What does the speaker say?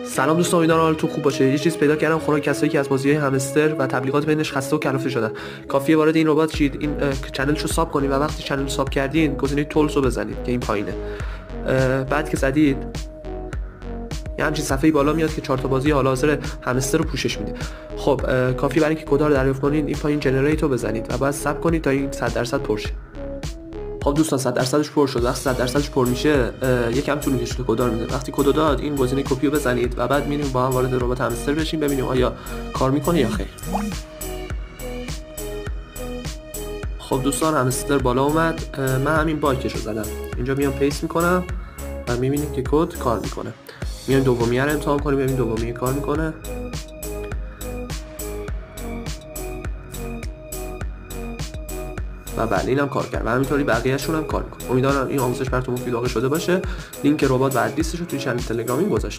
سلام دوستان، امیدوارم حالتون خوب باشه. یه چیز پیدا کردم خوراک کسایی که از بازی‌های همستر و تبلیغات بینش خسته و کلافه شدن. کافیه وارد این ربات شید، این چنلشو ساب کنید و وقتی چنل ساب کردین گزینه تولز رو بزنید که این پایینه. بعد که زدید یه همچین صفحه‌ای بالا میاد که 4 تا بازی حال حاضر همستر رو پوشش میده. خب کافیه برای اینکه کدا رو دریافت کنین این پایین جنریت رو بزنید و بعد صبر کنید تا این 100% پر شه. خب دوستان 100%ش پر شد. وقتی 100%ش پر میشه یکم طول میکشه تا کدا رو میده. وقتی کد داد این گزینه کپی رو بزنید و بعد میریم با هم وارد ربات همستر بشیم ببینیم آیا کار میکنه یا خیر. خب دوستان همستر بالا اومد. من همین باکش رو زدم. اینجا میام پیست میکنم و میبینیم که کد کار میکنه. میایم دومیه رو امتحان کنیم ببینیم دومیه کار میکنه. و بله اینم کار کرد و همینطوری بقیه‌شون هم کار میکنه. امیدوارم این آموزش براتون مفید واقع شده باشه. لینک ربات و ادرسش رو توی چنل تلگرامی گذاشتم.